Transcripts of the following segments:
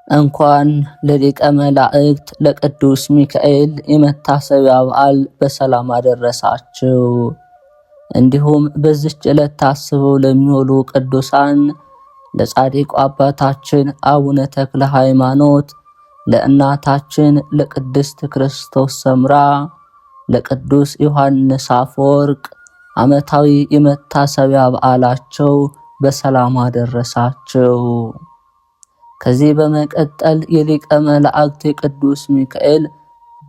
እንኳን ለሊቀ መላእክት ለቅዱስ ሚካኤል የመታሰቢያ በዓል በሰላም አደረሳችሁ። እንዲሁም በዚች ዕለት ታስበው ለሚውሉ ቅዱሳን ለጻድቁ አባታችን አቡነ ተክለ ሃይማኖት፣ ለእናታችን ለቅድስት ክርስቶስ ሰምራ፣ ለቅዱስ ዮሐንስ አፈወርቅ ዓመታዊ የመታሰቢያ በዓላቸው በሰላም አደረሳችሁ። ከዚህ በመቀጠል የሊቀ መላእክት የቅዱስ ሚካኤል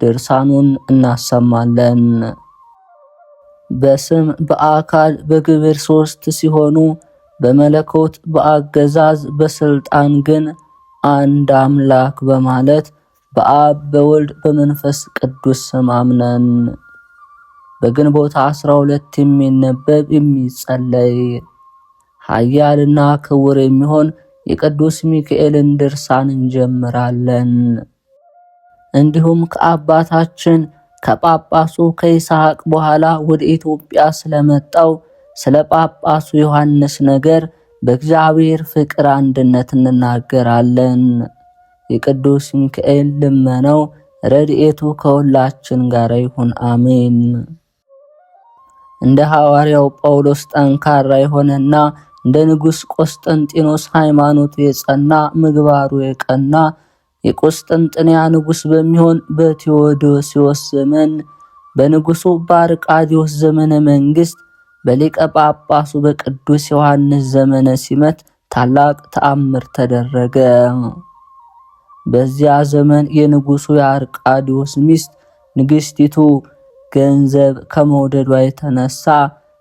ድርሳኑን እናሰማለን። በስም በአካል በግብር ሶስት ሲሆኑ በመለኮት በአገዛዝ በስልጣን ግን አንድ አምላክ በማለት በአብ በወልድ በመንፈስ ቅዱስ ስም አምነን በግንቦት 12 የሚነበብ የሚጸለይ ኃያልና ክቡር የሚሆን የቅዱስ ሚካኤልን ድርሳን እንጀምራለን። እንዲሁም ከአባታችን ከጳጳሱ ከይስሐቅ በኋላ ወደ ኢትዮጵያ ስለመጣው ስለ ጳጳሱ ዮሐንስ ነገር በእግዚአብሔር ፍቅር አንድነት እንናገራለን። የቅዱስ ሚካኤል ልመናው ረድኤቱ ከሁላችን ጋር ይሁን፣ አሜን። እንደ ሐዋርያው ጳውሎስ ጠንካራ የሆነና እንደ ንጉሥ ቆስጠንጢኖስ ሃይማኖቱ የጸና ምግባሩ የቀና የቆስጠንጥንያ ንጉሥ በሚሆን በቴዎዶስዮስ ዘመን በንጉሡ በአርቃዲዮስ ዘመነ መንግሥት በሊቀ ጳጳሱ በቅዱስ ዮሐንስ ዘመነ ሲመት ታላቅ ተአምር ተደረገ። በዚያ ዘመን የንጉሡ የአርቃዲዮስ ሚስት ንግሥቲቱ ገንዘብ ከመውደዷ የተነሳ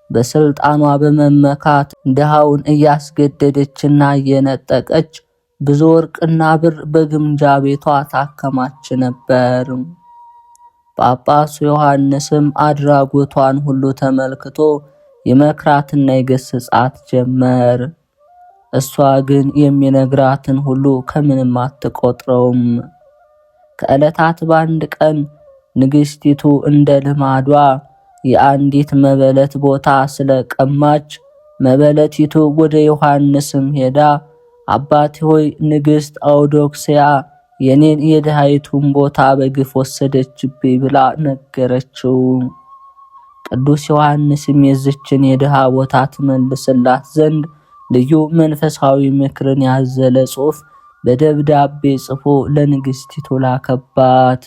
በስልጣኗ በመመካት ድሃውን እያስገደደችና እየነጠቀች ብዙ ወርቅና ብር በግምጃ ቤቷ ታከማች ነበር። ጳጳሱ ዮሐንስም አድራጎቷን ሁሉ ተመልክቶ ይመክራትና ይገስጻት ጀመር። እሷ ግን የሚነግራትን ሁሉ ከምንም አትቆጥረውም። ከዕለታት በአንድ ቀን ንግሥቲቱ እንደ ልማዷ የአንዲት መበለት ቦታ ስለቀማች መበለቲቱ ወደ ዮሐንስም ሄዳ አባቴ ሆይ ንግሥት አውዶክስያ የኔን የድሃይቱን ቦታ በግፍ ወሰደችብኝ ብላ ነገረችው። ቅዱስ ዮሐንስም የዝችን የድሃ ቦታ ትመልስላት ዘንድ ልዩ መንፈሳዊ ምክርን ያዘለ ጽሑፍ በደብዳቤ ጽፎ ለንግሥቲቱ ላከባት።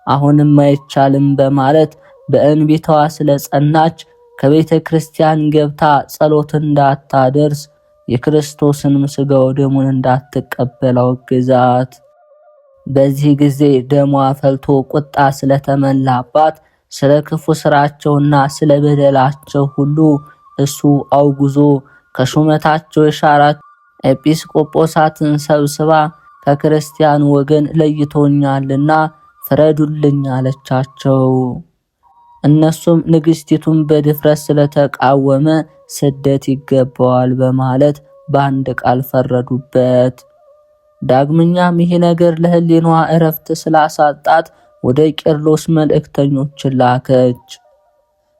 አሁንም አይቻልም በማለት በእንቢታዋ ስለጸናች ከቤተ ክርስቲያን ገብታ ጸሎት እንዳታደርስ የክርስቶስን ሥጋው ደሙን እንዳትቀበል አወገዛት። በዚህ ጊዜ ደሟ ፈልቶ ቁጣ ስለተመላባት ስለ ክፉ ስራቸውና ስለ በደላቸው ሁሉ እሱ አውግዞ ከሹመታቸው የሻራቸው ኤጲስቆጶሳትን ሰብስባ ከክርስቲያን ወገን ለይቶኛልና ፍረዱልኝ አለቻቸው። እነሱም ንግሥቲቱን በድፍረት ስለተቃወመ ስደት ይገባዋል በማለት በአንድ ቃል ፈረዱበት። ዳግመኛም ይህ ነገር ለሕሊናዋ እረፍት ስላሳጣት ወደ ቄርሎስ መልእክተኞችን ላከች።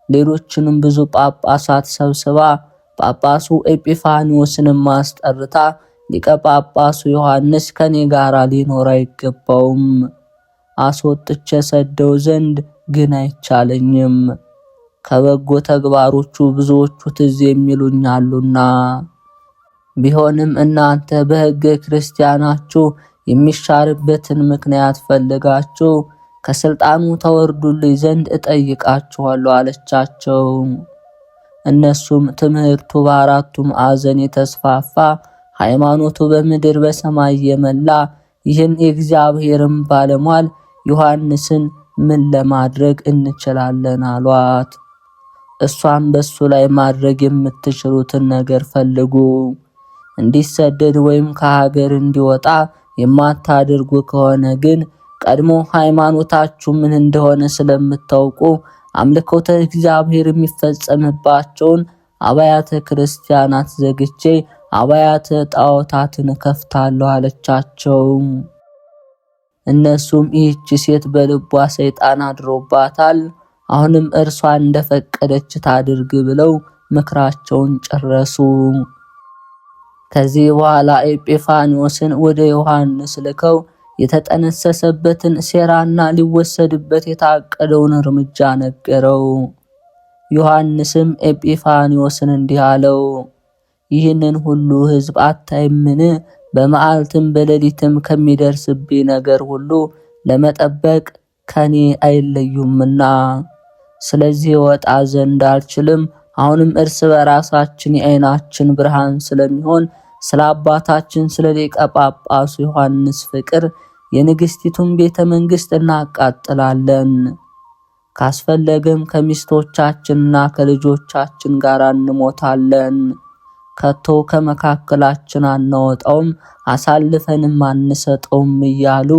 ሌሎችንም ብዙ ጳጳሳት ሰብስባ ጳጳሱ ኤጲፋኒዎስንም ማስጠርታ ሊቀ ጳጳሱ ዮሐንስ ከኔ ጋር ሊኖር አይገባውም፣ አስወጥቼ ሰደው ዘንድ ግን አይቻለኝም። ከበጎ ተግባሮቹ ብዙዎቹ ትዝ የሚሉኛሉና። ቢሆንም እናንተ በሕገ ክርስቲያናችሁ የሚሻርበትን ምክንያት ፈልጋችሁ ከስልጣኑ ተወርዱልኝ ዘንድ እጠይቃችኋለሁ አለቻቸው። እነሱም ትምህርቱ በአራቱ ማዕዘን የተስፋፋ ሃይማኖቱ በምድር በሰማይ የመላ ይህን የእግዚአብሔርን ባለሟል ዮሐንስን ምን ለማድረግ እንችላለን አሏት። እሷም በሱ ላይ ማድረግ የምትችሉትን ነገር ፈልጉ፣ እንዲሰደድ ወይም ከሀገር እንዲወጣ የማታደርጉ ከሆነ ግን ቀድሞ ሃይማኖታችሁ ምን እንደሆነ ስለምታውቁ አምልኮተ እግዚአብሔር የሚፈጸምባቸውን አብያተ ክርስቲያናት ዘግቼ አብያተ ጣዖታትን ከፍታለሁ አለቻቸው። እነሱም ይህች ሴት በልቧ ሰይጣን አድሮባታል፣ አሁንም እርሷ እንደፈቀደች ታድርግ ብለው ምክራቸውን ጨረሱ። ከዚህ በኋላ ኤጲፋንዮስን ወደ ዮሐንስ ልከው የተጠነሰሰበትን ሴራና ሊወሰድበት የታቀደውን እርምጃ ነገረው። ዮሐንስም ኤጲፋንዮስን እንዲህ አለው፣ ይህንን ሁሉ ሕዝብ አታይምን? በመዓልትም በሌሊትም ከሚደርስብኝ ነገር ሁሉ ለመጠበቅ ከኔ አይለዩምና፣ ስለዚህ ወጣ ዘንድ አልችልም። አሁንም እርስ በራሳችን የዓይናችን ብርሃን ስለሚሆን ስለ አባታችን ስለ ሊቀ ጳጳሱ ዮሐንስ ፍቅር የንግሥቲቱን ቤተ መንግሥት እናቃጥላለን። ካስፈለገም ከሚስቶቻችንና ከልጆቻችን ጋር እንሞታለን። ከቶ ከመካከላችን አናወጣውም፣ አሳልፈንም አንሰጠውም እያሉ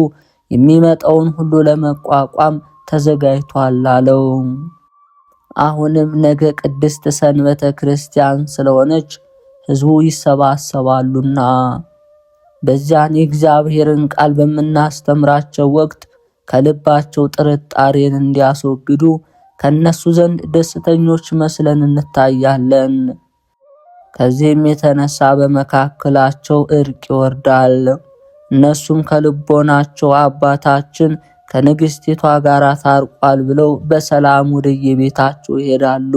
የሚመጣውን ሁሉ ለመቋቋም ተዘጋጅቷል አለው። አሁንም ነገ ቅድስት ሰንበተ ክርስቲያን ስለሆነች ሕዝቡ ይሰባሰባሉና በዚያን የእግዚአብሔርን ቃል በምናስተምራቸው ወቅት ከልባቸው ጥርጣሬን እንዲያስወግዱ ከነሱ ዘንድ ደስተኞች መስለን እንታያለን። ከዚህም የተነሳ በመካከላቸው እርቅ ይወርዳል። እነሱም ከልቦናቸው አባታችን ከንግሥቲቷ ጋር ታርቋል ብለው በሰላም ወደ የቤታቸው ይሄዳሉ።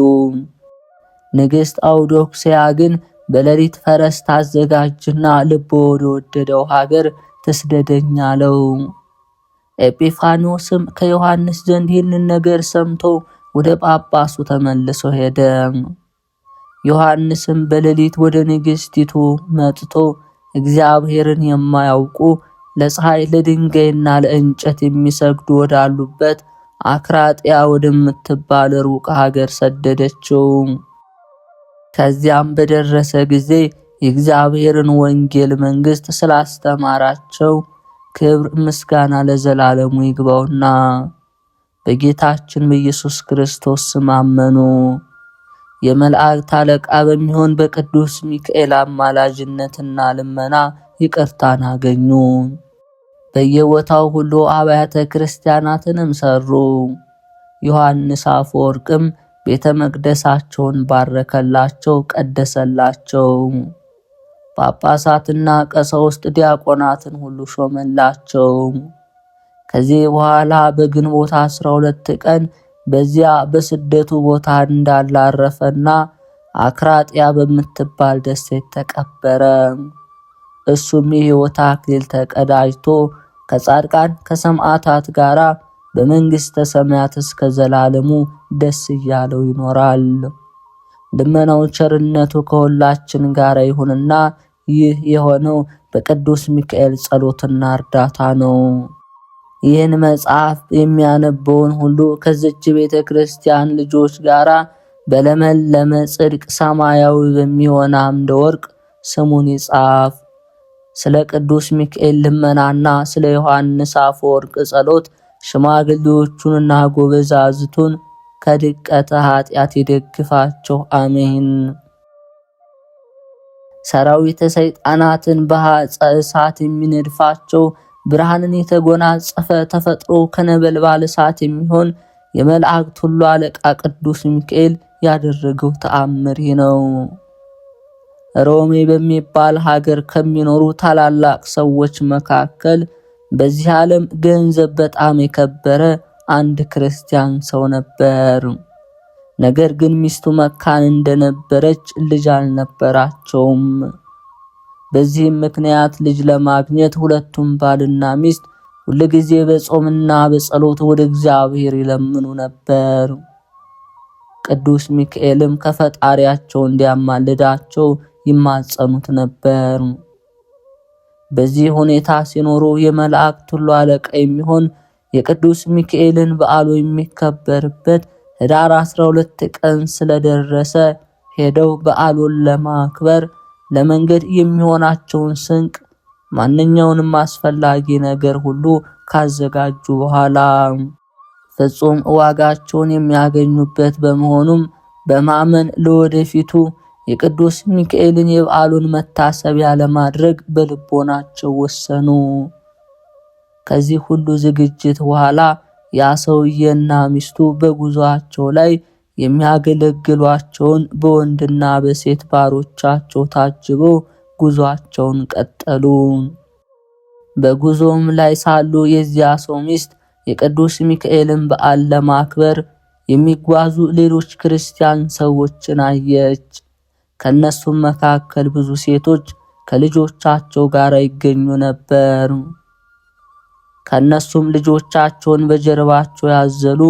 ንግሥት አውዶክስያ ግን በሌሊት ፈረስ ታዘጋጅና ልቦ ወደ ወደደው ሀገር ትስደደኝ አለው። ኤጲፋንዮስም ከዮሐንስ ዘንድ ይህንን ነገር ሰምቶ ወደ ጳጳሱ ተመልሶ ሄደ። ዮሐንስም በሌሊት ወደ ንግሥቲቱ መጥቶ እግዚአብሔርን የማያውቁ ለፀሐይ ለድንጋይና ለእንጨት የሚሰግዱ ወዳሉበት አክራጥያ ወደምትባል ሩቅ ሀገር ሰደደችው። ከዚያም በደረሰ ጊዜ የእግዚአብሔርን ወንጌል መንግሥት ስላስተማራቸው ክብር ምስጋና ለዘላለሙ ይግባውና በጌታችን በኢየሱስ ክርስቶስ ስም አመኑ። የመላእክት አለቃ በሚሆን በቅዱስ ሚካኤል አማላጅነትና ልመና ይቅርታን አገኙ። በየቦታው ሁሉ አብያተ ክርስቲያናትንም ሰሩ። ዮሐንስ አፈወርቅም ቤተ መቅደሳቸውን ባረከላቸው፣ ቀደሰላቸው። ጳጳሳትና ቀሳውስት ዲያቆናትን ሁሉ ሾመላቸው። ከዚህ በኋላ በግንቦት 12 ቀን በዚያ በስደቱ ቦታ እንዳላረፈና አክራጥያ በምትባል ደሴት ተቀበረ። እሱም የሕይወት አክሊል ተቀዳጅቶ ከጻድቃን ከሰማዕታት ጋር በመንግሥተ ሰማያት እስከ ዘላለሙ ደስ እያለው ይኖራል። ልመናው ቸርነቱ ከሁላችን ጋር ይሁንና ይህ የሆነው በቅዱስ ሚካኤል ጸሎትና እርዳታ ነው። ይህን መጽሐፍ የሚያነበውን ሁሉ ከዚች ቤተ ክርስቲያን ልጆች ጋር በለመለመ ጽድቅ ሰማያዊ በሚሆን አምደ ወርቅ ስሙን ይጻፍ። ስለ ቅዱስ ሚካኤል ልመናና ስለ ዮሐንስ አፈወርቅ ጸሎት ሽማግሌዎቹንና ጎበዛዝቱን ከድቀተ ኃጢአት ይደግፋቸው፣ አሜን። ሰራዊተ ሰይጣናትን በሐፀ እሳት የሚነድፋቸው ብርሃንን የተጎናጸፈ ተፈጥሮ ከነበልባል እሳት የሚሆን የመላእክት ሁሉ አለቃ ቅዱስ ሚካኤል ያደረገው ተአምር ነው። ሮሜ በሚባል ሀገር ከሚኖሩ ታላላቅ ሰዎች መካከል በዚህ ዓለም ገንዘብ በጣም የከበረ አንድ ክርስቲያን ሰው ነበር። ነገር ግን ሚስቱ መካን እንደነበረች ልጅ አልነበራቸውም። በዚህም ምክንያት ልጅ ለማግኘት ሁለቱም ባልና ሚስት ሁልጊዜ በጾምና በጸሎት ወደ እግዚአብሔር ይለምኑ ነበር። ቅዱስ ሚካኤልም ከፈጣሪያቸው እንዲያማልዳቸው ይማጸኑት ነበር። በዚህ ሁኔታ ሲኖሩ የመላእክት ሁሉ አለቃ የሚሆን የቅዱስ ሚካኤልን በዓሉ የሚከበርበት ኅዳር 12 ቀን ስለደረሰ ሄደው በዓሉን ለማክበር ለመንገድ የሚሆናቸውን ስንቅ ማንኛውንም አስፈላጊ ነገር ሁሉ ካዘጋጁ በኋላ ፍጹም ዋጋቸውን የሚያገኙበት በመሆኑም በማመን ለወደፊቱ የቅዱስ ሚካኤልን የበዓሉን መታሰቢያ ለማድረግ በልቦናቸው ወሰኑ። ከዚህ ሁሉ ዝግጅት በኋላ ያ ሰውዬና ሚስቱ በጉዟቸው ላይ የሚያገለግሏቸውን በወንድና በሴት ባሮቻቸው ታጅበው ጉዟቸውን ቀጠሉ። በጉዞም ላይ ሳሉ የዚያ ሰው ሚስት የቅዱስ ሚካኤልን በዓል ለማክበር የሚጓዙ ሌሎች ክርስቲያን ሰዎችን አየች። ከነሱም መካከል ብዙ ሴቶች ከልጆቻቸው ጋር ይገኙ ነበር። ከነሱም ልጆቻቸውን በጀርባቸው ያዘሉ፣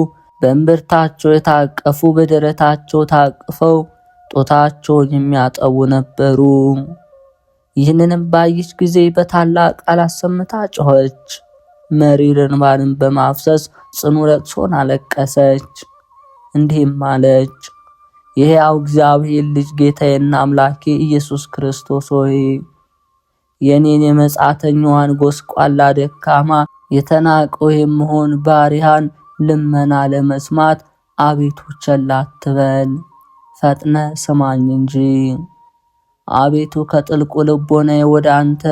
በእምብርታቸው የታቀፉ፣ በደረታቸው ታቅፈው ጦታቸውን የሚያጠቡ ነበሩ። ይህንንም ባየች ጊዜ በታላቅ ቃል አሰምታ ጮኸች። መሪር እንባንም በማፍሰስ ጽኑ ለቅሶን አለቀሰች። እንዲህም አለች፣ የሕያው እግዚአብሔር ልጅ ጌታዬና አምላኬ ኢየሱስ ክርስቶስ ሆይ የኔን የመጻተኛዋን ጎስቋላ ደካማ የተናቀው የምሆን ባሪያን ልመና ለመስማት አቤቱ ቸል አትበል፣ ፈጥነ ስማኝ እንጂ። አቤቱ ከጥልቁ ልቦናዬ ወደ አንተ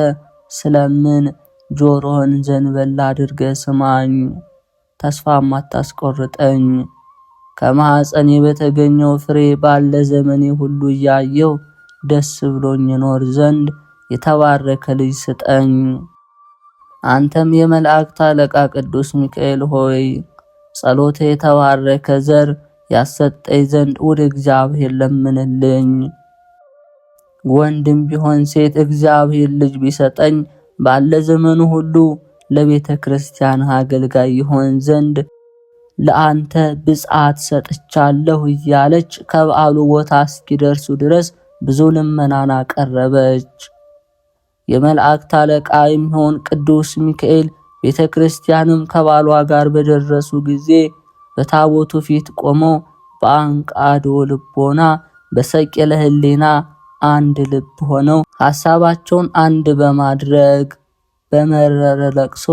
ስለምን ጆሮህን ዘንበል አድርገህ ስማኝ፣ ተስፋም አታስቆርጠኝ። ከማኅፀኔ በተገኘው ፍሬ ባለ ዘመኔ ሁሉ እያየው ደስ ብሎኝ እኖር ዘንድ የተባረከ ልጅ ስጠኝ። አንተም የመላእክት አለቃ ቅዱስ ሚካኤል ሆይ ጸሎቴ የተባረከ ዘር ያሰጠኝ ዘንድ ወደ እግዚአብሔር ለምንልኝ። ወንድም ቢሆን ሴት እግዚአብሔር ልጅ ቢሰጠኝ ባለ ዘመኑ ሁሉ ለቤተ ክርስቲያን አገልጋይ ይሆን ዘንድ ለአንተ ብጽዓት ሰጥቻለሁ እያለች ከበዓሉ ቦታ እስኪደርሱ ድረስ ብዙ ልመናን አቀረበች። የመላእክት አለቃ የሚሆን ቅዱስ ሚካኤል ቤተ ክርስቲያንም ከባሏ ጋር በደረሱ ጊዜ በታቦቱ ፊት ቆመው በአንቃዶ ልቦና በሰቂለ ሕሊና አንድ ልብ ሆነው ሐሳባቸውን አንድ በማድረግ በመረረ ለቅሶ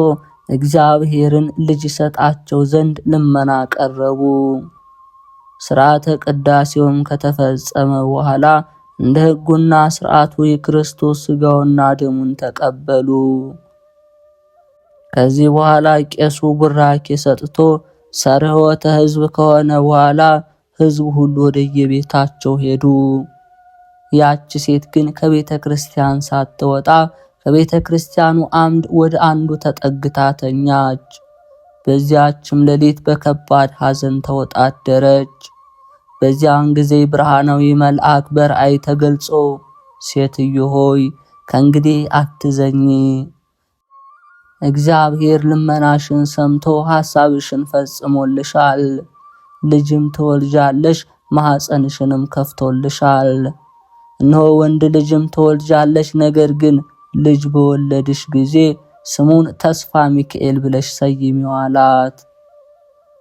እግዚአብሔርን ልጅ ሰጣቸው ዘንድ ልመና ቀረቡ። ሥርዓተ ቅዳሴውም ከተፈጸመ በኋላ እንደ ሕጉና ሥርዓቱ የክርስቶስ ሥጋውና ደሙን ተቀበሉ። ከዚህ በኋላ ቄሱ ቡራኬ ሰጥቶ ሰርኅወተ ሕዝብ ከሆነ በኋላ ሕዝቡ ሁሉ ወደየቤታቸው ሄዱ። ያች ሴት ግን ከቤተ ክርስቲያን ሳትወጣ ከቤተ ክርስቲያኑ አምድ ወደ አንዱ ተጠግታ ተኛች። በዚያችም ሌሊት በከባድ ሐዘን ተወጣደረች። በዚያን ጊዜ ብርሃናዊ መልአክ በራእይ ተገልጾ ሴትዮ ሆይ ከእንግዲህ አትዘኚ፣ እግዚአብሔር ልመናሽን ሰምቶ ሐሳብሽን ፈጽሞልሻል፣ ልጅም ትወልጃለሽ፣ ማኅፀንሽንም ከፍቶልሻል። እነሆ ወንድ ልጅም ትወልጃለሽ፣ ነገር ግን ልጅ በወለድሽ ጊዜ ስሙን ተስፋ ሚካኤል ብለሽ ሰይሚው አላት።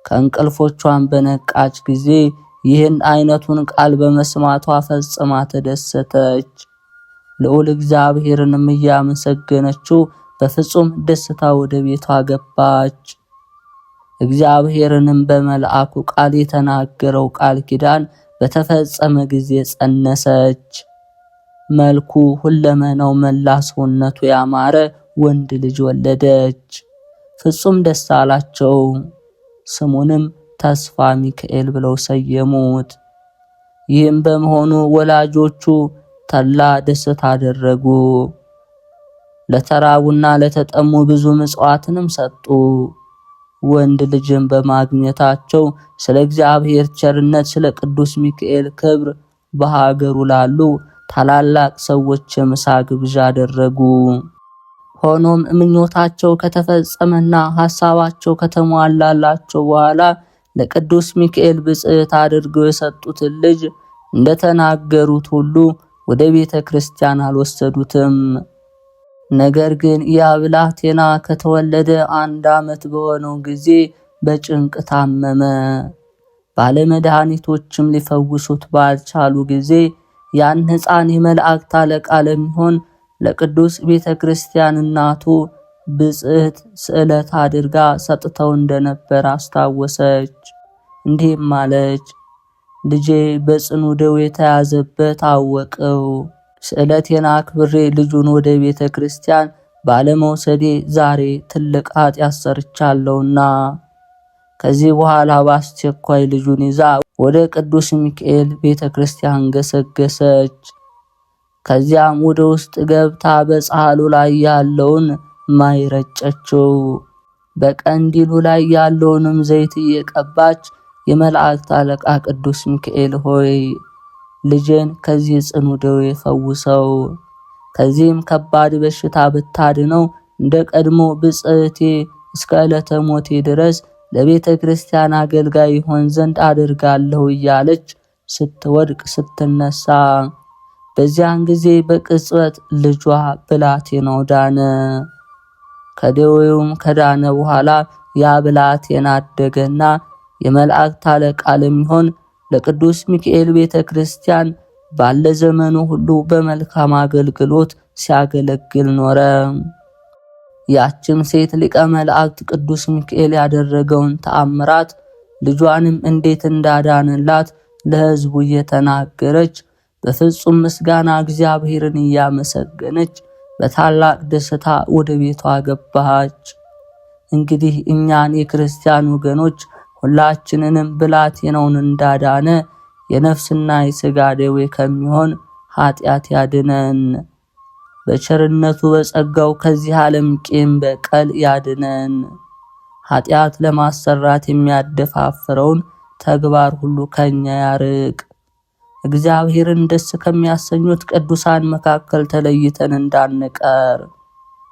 ከእንቅልፎቿን በነቃች ጊዜ ይህን አይነቱን ቃል በመስማቷ ፈጽማ ተደሰተች። ልዑል እግዚአብሔርንም እያመሰገነችው በፍጹም ደስታ ወደ ቤቷ ገባች። እግዚአብሔርንም በመልአኩ ቃል የተናገረው ቃል ኪዳን በተፈጸመ ጊዜ ጸነሰች። መልኩ ሁለመናው መላ ሰውነቱ ያማረ ወንድ ልጅ ወለደች። ፍጹም ደስ አላቸው። ስሙንም ተስፋ ሚካኤል ብለው ሰየሙት። ይህም በመሆኑ ወላጆቹ ታላ ደስታ አደረጉ። ለተራቡና ለተጠሙ ብዙ ምጽዋትንም ሰጡ። ወንድ ልጅን በማግኘታቸው ስለ እግዚአብሔር ቸርነት፣ ስለ ቅዱስ ሚካኤል ክብር በሀገሩ ላሉ ታላላቅ ሰዎች የምሳ ግብዣ አደረጉ። ሆኖም ምኞታቸው ከተፈጸመና ሐሳባቸው ከተሟላላቸው በኋላ ለቅዱስ ሚካኤል ብጽዕት አድርገው የሰጡትን ልጅ እንደተናገሩት ሁሉ ወደ ቤተ ክርስቲያን አልወሰዱትም። ነገር ግን ያ ብላቴና ከተወለደ 1 ዓመት በሆነው ጊዜ በጭንቅ ታመመ። ባለመድኃኒቶችም ሊፈውሱት ባልቻሉ ጊዜ ያን ሕፃን የመላእክት አለቃ ለሚሆን ለቅዱስ ቤተ ክርስቲያን እናቱ ብጽዕት ስዕለት አድርጋ ሰጥተው እንደነበር አስታወሰች። እንዲህም አለች፣ ልጄ በጽኑ ደዌ የተያዘበት አወቀው። ስዕለቴን አክብሬ ልጁን ወደ ቤተ ክርስቲያን ባለመውሰዴ ዛሬ ትልቅ ኃጢአት ሰርቻለሁና ከዚህ በኋላ በአስቸኳይ ልጁን ይዛ ወደ ቅዱስ ሚካኤል ቤተ ክርስቲያን ገሰገሰች። ከዚያም ወደ ውስጥ ገብታ በጻሕሉ ላይ ያለውን ማይ ረጨችው። በቀንዲሉ ላይ ያለውንም ዘይት እየቀባች የመላእክት አለቃ ቅዱስ ሚካኤል ሆይ ልጄን ከዚህ ጽኑ ደዌ ፈውሰው፣ ከዚህም ከባድ በሽታ ብታድነው፣ እንደ ቀድሞ ብጽዕቴ እስከ ዕለተ ሞቴ ድረስ ለቤተ ክርስቲያን አገልጋይ ይሆን ዘንድ አድርጋለሁ እያለች ስትወድቅ ስትነሳ፣ በዚያን ጊዜ በቅጽበት ልጇ ብላቴናው ዳነ። ከደዌውም ከዳነ በኋላ ያ ብላቴና አደገና የመላእክት አለቃ ለሚሆን ለቅዱስ ሚካኤል ቤተ ክርስቲያን ባለ ዘመኑ ሁሉ በመልካም አገልግሎት ሲያገለግል ኖረ። ያችም ሴት ሊቀ መላእክት ቅዱስ ሚካኤል ያደረገውን ተአምራት ልጇንም እንዴት እንዳዳንላት ለሕዝቡ እየተናገረች በፍጹም ምስጋና እግዚአብሔርን እያመሰገነች በታላቅ ደስታ ወደ ቤቷ ገባች። እንግዲህ እኛን የክርስቲያን ወገኖች ሁላችንንም ብላቴናውን እንዳዳነ የነፍስና የሥጋ ደዌ ከሚሆን ኃጢአት ያድነን። በቸርነቱ በጸጋው ከዚህ ዓለም ቂም በቀል ያድነን። ኃጢአት ለማሰራት የሚያደፋፍረውን ተግባር ሁሉ ከኛ ያርቅ። እግዚአብሔርን ደስ ከሚያሰኙት ቅዱሳን መካከል ተለይተን እንዳንቀር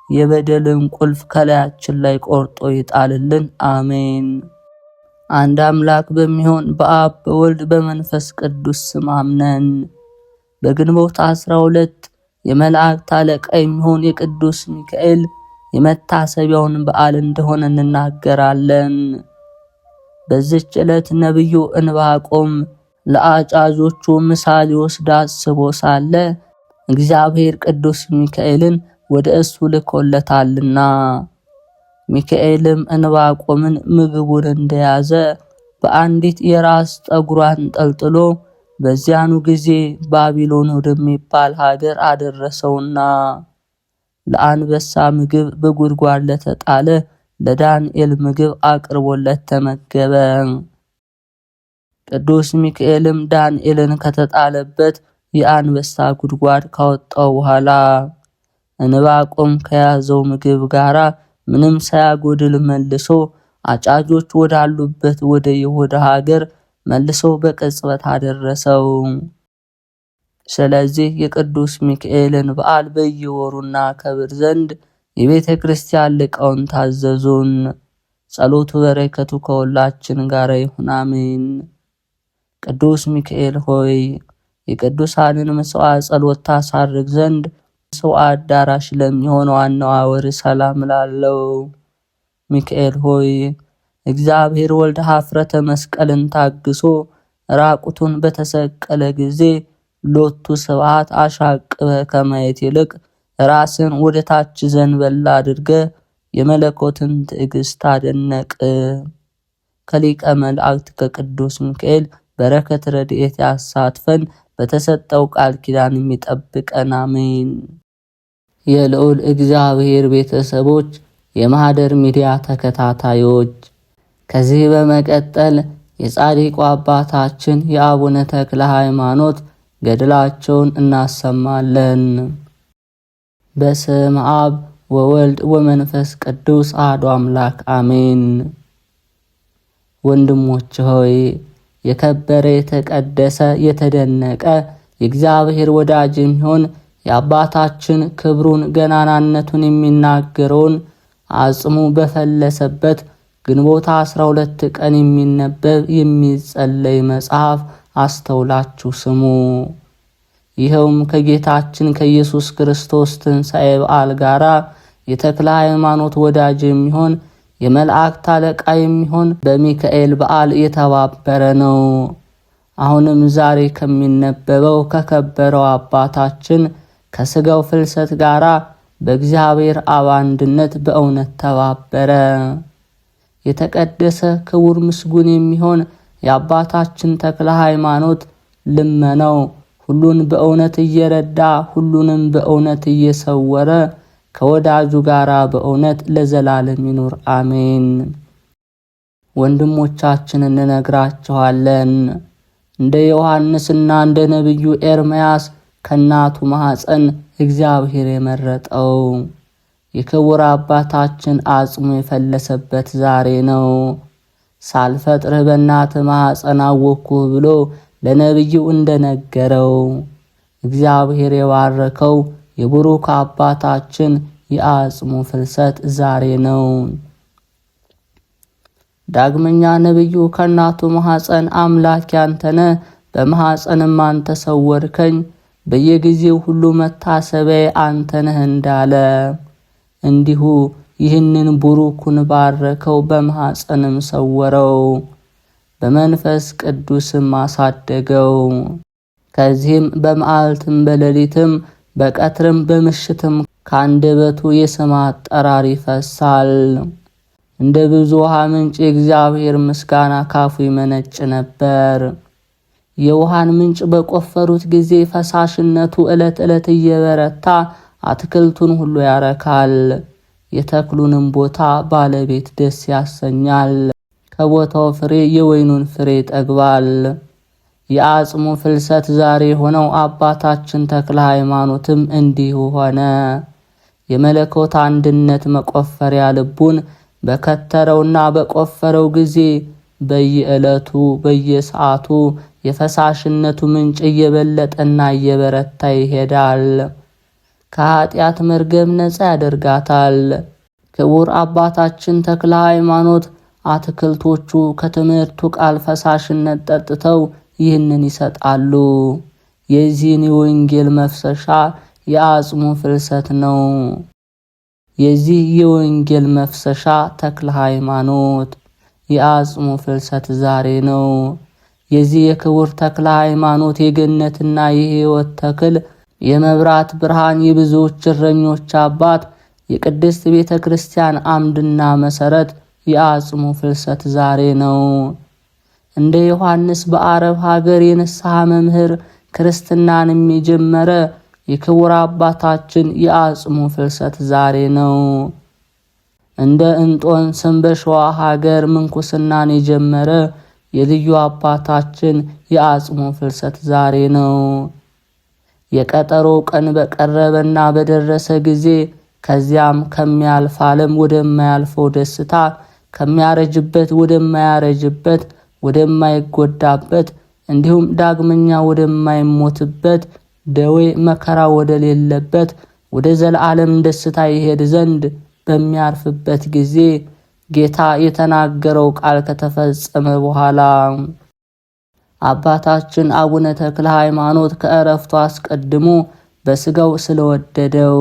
የበደልን ቁልፍ ከላያችን ላይ ቆርጦ ይጣልልን። አሜን። አንድ አምላክ በሚሆን በአብ በወልድ በመንፈስ ቅዱስ ስም አምነን በግንቦት 12 የመላእክት አለቃ የሚሆን የቅዱስ ሚካኤል የመታሰቢያውን በዓል እንደሆነ እንናገራለን። በዚች ዕለት ነቢዩ ዕንባቆም ለአጫጆቹ ምሳ ሊወስድ አስቦ ሳለ እግዚአብሔር ቅዱስ ሚካኤልን ወደ እሱ ልኮለታልና። ሚካኤልም ዕንባቆምን ምግቡን እንደያዘ በአንዲት የራስ ጠጉሯን ጠልጥሎ በዚያኑ ጊዜ ባቢሎን ወደሚባል ሀገር አደረሰውና ለአንበሳ ምግብ በጉድጓድ ለተጣለ ለዳንኤል ምግብ አቅርቦለት ተመገበ። ቅዱስ ሚካኤልም ዳንኤልን ከተጣለበት የአንበሳ ጉድጓድ ካወጣው በኋላ ዕንባቆም ከያዘው ምግብ ጋራ ምንም ሳያጎድል መልሶ አጫጆች ወዳሉበት ወደ ይሁዳ ሀገር መልሶ በቅጽበት አደረሰው። ስለዚህ የቅዱስ ሚካኤልን በዓል በየወሩና ከብር ዘንድ የቤተ ክርስቲያን ሊቃውንት ታዘዙን። ጸሎቱ በረከቱ ከሁላችን ጋር ይሁን አሜን። ቅዱስ ሚካኤል ሆይ የቅዱሳንን መስዋዕት ጸሎት ታሳርግ ዘንድ ሰው አዳራሽ ለሚሆነው አነዋወር ሰላም ላለው ሚካኤል ሆይ እግዚአብሔር ወልድ ኀፍረተ መስቀልን ታግሶ ራቁቱን በተሰቀለ ጊዜ ሎቱ ስብሐት አሻቅበ ከማየት ይልቅ ራስን ወደ ታች ዘንበል አድርገ የመለኮትን ትዕግስት አደነቅ። ከሊቀ መላእክት ከቅዱስ ሚካኤል በረከት ረድኤት ያሳትፈን፣ በተሰጠው ቃል ኪዳን የሚጠብቀን አሜን። የልዑል እግዚአብሔር ቤተሰቦች፣ የማህደር ሚዲያ ተከታታዮች፣ ከዚህ በመቀጠል የጻድቁ አባታችን የአቡነ ተክለ ሃይማኖት ገድላቸውን እናሰማለን። በስመ አብ ወወልድ ወመንፈስ ቅዱስ አሐዱ አምላክ አሜን። ወንድሞች ሆይ የከበረ የተቀደሰ የተደነቀ የእግዚአብሔር ወዳጅ የሚሆን የአባታችን ክብሩን ገናናነቱን የሚናገረውን አጽሙ በፈለሰበት ግንቦት 12 ቀን የሚነበብ የሚጸለይ መጽሐፍ አስተውላችሁ ስሙ። ይኸውም ከጌታችን ከኢየሱስ ክርስቶስ ትንሣኤ በዓል ጋራ የተክለ ሃይማኖት ወዳጅ የሚሆን የመላእክት አለቃ የሚሆን በሚካኤል በዓል የተባበረ ነው። አሁንም ዛሬ ከሚነበበው ከከበረው አባታችን ከሥጋው ፍልሰት ጋራ በእግዚአብሔር አብ አንድነት በእውነት ተባበረ። የተቀደሰ ክቡር ምስጉን የሚሆን የአባታችን ተክለ ሃይማኖት ልመናው ሁሉን በእውነት እየረዳ ሁሉንም በእውነት እየሰወረ ከወዳጁ ጋራ በእውነት ለዘላለም ይኑር አሜን። ወንድሞቻችን እንነግራችኋለን፣ እንደ ዮሐንስና እንደ ነቢዩ ኤርምያስ ከእናቱ ማኅፀን እግዚአብሔር የመረጠው። የክቡር አባታችን አጽሙ የፈለሰበት ዛሬ ነው። ሳልፈጥርህ በእናትህ ማኅፀን አወቅኩህ ብሎ ለነቢዩ እንደነገረው እግዚአብሔር የባረከው የቡሩክ አባታችን የአጽሙ ፍልሰት ዛሬ ነው። ዳግመኛ ነቢዩ ከእናቱ ማኅፀን አምላክ ያንተ ነህ፣ በማኅፀንም አንተ ሰወርከኝ፣ በየጊዜው ሁሉ መታሰቢያዬ አንተ ነህ እንዳለ እንዲሁ ይህንን ቡሩኩን ባረከው፣ በማኅፀንም ሰወረው፣ በመንፈስ ቅዱስም አሳደገው። ከዚህም በመዓልትም በሌሊትም በቀትርም በምሽትም ከአንደበቱ የስም አጠራር ይፈሳል። እንደ ብዙ ውሃ ምንጭ የእግዚአብሔር ምስጋና ካፉ ይመነጭ ነበር። የውሃን ምንጭ በቆፈሩት ጊዜ ፈሳሽነቱ ዕለት ዕለት እየበረታ አትክልቱን ሁሉ ያረካል። የተክሉንም ቦታ ባለቤት ደስ ያሰኛል። ከቦታው ፍሬ የወይኑን ፍሬ ይጠግባል። የአጽሙ ፍልሰት ዛሬ ሆነው አባታችን ተክለ ሃይማኖትም እንዲሁ ሆነ። የመለኮት አንድነት መቆፈሪያ ልቡን በከተረውና በቆፈረው ጊዜ በየዕለቱ በየሰዓቱ የፈሳሽነቱ ምንጭ እየበለጠና እየበረታ ይሄዳል። ከኃጢአት መርገም ነፃ ያደርጋታል። ክቡር አባታችን ተክለ ሃይማኖት አትክልቶቹ ከትምህርቱ ቃል ፈሳሽነት ጠጥተው ይህንን ይሰጣሉ። የዚህን የወንጌል መፍሰሻ የአጽሙ ፍልሰት ነው። የዚህ የወንጌል መፍሰሻ ተክለ ሃይማኖት የአጽሙ ፍልሰት ዛሬ ነው። የዚህ የክቡር ተክለ ሃይማኖት የገነትና የሕይወት ተክል የመብራት ብርሃን የብዙዎች እረኞች አባት የቅድስት ቤተ ክርስቲያን አምድና መሰረት የአጽሙ ፍልሰት ዛሬ ነው። እንደ ዮሐንስ በአረብ ሀገር የንስሐ መምህር ክርስትናንም የጀመረ የክቡር አባታችን የአጽሙ ፍልሰት ዛሬ ነው። እንደ እንጦንስም በሸዋ ሀገር ምንኩስናን የጀመረ የልዩ አባታችን የአጽሙ ፍልሰት ዛሬ ነው። የቀጠሮ ቀን በቀረበና በደረሰ ጊዜ ከዚያም ከሚያልፍ ዓለም ወደማያልፈው ደስታ፣ ከሚያረጅበት ወደማያረጅበት፣ ወደማይጎዳበት እንዲሁም ዳግመኛ ወደማይሞትበት ደዌ መከራ ወደሌለበት ወደ ዘላለም ደስታ ይሄድ ዘንድ በሚያርፍበት ጊዜ ጌታ የተናገረው ቃል ከተፈጸመ በኋላ አባታችን አቡነ ተክለ ሃይማኖት ከዕረፍቱ አስቀድሞ በስጋው ስለወደደው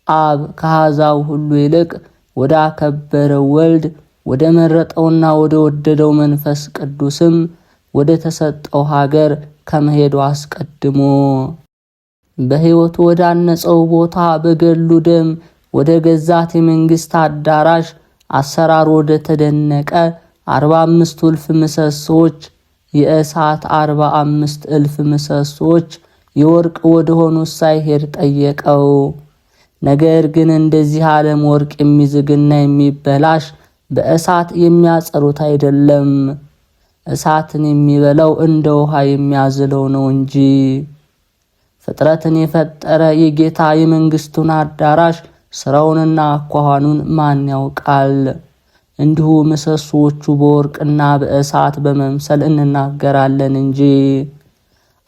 አብ ከአሕዛብ ሁሉ ይልቅ ወደ አከበረው ወልድ ወደ መረጠውና ወደ ወደደው መንፈስ ቅዱስም ወደ ተሰጠው ሀገር ከመሄዱ አስቀድሞ በሕይወቱ ወደ አነጸው ቦታ በገሉ ደም ወደ ገዛት የመንግሥት አዳራሽ አሰራር ወደ ተደነቀ 45 እልፍ ምሰሶች የእሳት 45 እልፍ ምሰሶች የወርቅ ወደ ሆኑ ሳይሄድ ጠየቀው። ነገር ግን እንደዚህ ዓለም ወርቅ የሚዝግና የሚበላሽ በእሳት የሚያጸሩት አይደለም፣ እሳትን የሚበላው እንደ ውሃ የሚያዝለው ነው እንጂ። ፍጥረትን የፈጠረ የጌታ የመንግሥቱን አዳራሽ ስራውንና አኳኋኑን ማን ያውቃል? እንዲሁ ምሰሶቹ በወርቅና በእሳት በመምሰል እንናገራለን እንጂ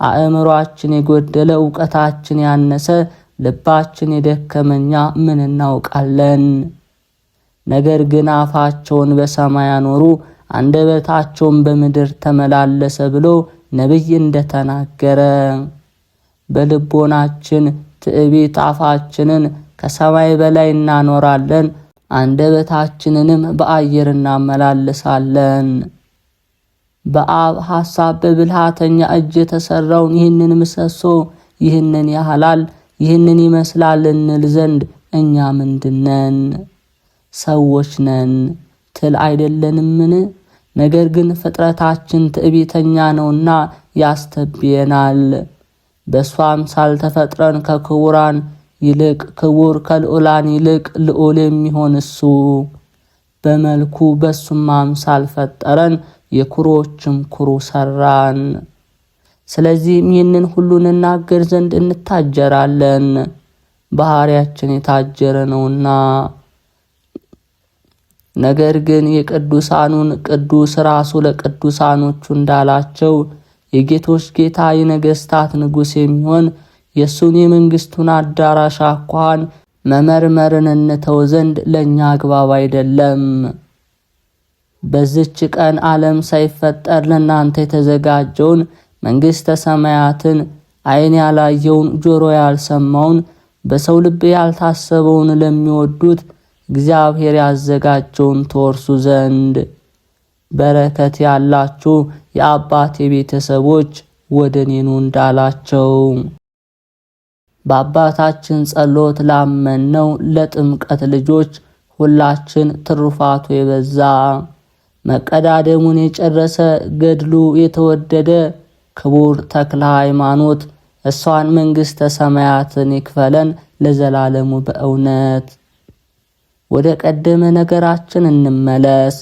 አእምሯችን የጎደለ ዕውቀታችን ያነሰ ልባችን የደከመኛ ምን እናውቃለን? ነገር ግን አፋቸውን በሰማይ አኖሩ አንደበታቸውን በምድር ተመላለሰ ብሎ ነቢይ እንደተናገረ በልቦናችን ትዕቢት አፋችንን ከሰማይ በላይ እናኖራለን፣ አንደበታችንንም በአየር እናመላልሳለን። በአብ ሐሳብ በብልሃተኛ እጅ የተሰራውን ይህንን ምሰሶ ይህንን ያህላል ይህንን ይመስላል እንል ዘንድ እኛ ምንድነን? ሰዎች ነን፣ ትል አይደለንምን? ነገር ግን ፍጥረታችን ትዕቢተኛ ነውና ያስተብየናል። በእሱ አምሳል ተፈጥረን ከክቡራን ይልቅ ክቡር ከልዑላን ይልቅ ልዑል የሚሆን እሱ በመልኩ በሱም አምሳል ፈጠረን፣ የኩሮችም ኩሩ ሰራን። ስለዚህም ይህንን ሁሉ እንናገር ዘንድ እንታጀራለን፣ ባህሪያችን የታጀረ ነውና። ነገር ግን የቅዱሳኑን ቅዱስ ራሱ ለቅዱሳኖቹ እንዳላቸው የጌቶች ጌታ የነገስታት ንጉሥ የሚሆን የእሱን የመንግስቱን አዳራሽ አኳኋን መመርመርን እንተው ዘንድ ለእኛ አግባብ አይደለም። በዚች ቀን ዓለም ሳይፈጠር ለእናንተ የተዘጋጀውን መንግሥተ ሰማያትን ዓይን ያላየውን ጆሮ ያልሰማውን በሰው ልብ ያልታሰበውን ለሚወዱት እግዚአብሔር ያዘጋጀውን ትወርሱ ዘንድ በረከት ያላችሁ የአባቴ ቤተሰቦች ወደ እኔ ኑ እንዳላቸው በአባታችን ጸሎት ላመንነው ለጥምቀት ልጆች ሁላችን ትሩፋቱ የበዛ መቀዳደሙን የጨረሰ ገድሉ የተወደደ ክቡር ተክለ ሃይማኖት እሷን መንግሥተ ሰማያትን ይክፈለን ለዘላለሙ በእውነት። ወደ ቀደመ ነገራችን እንመለስ።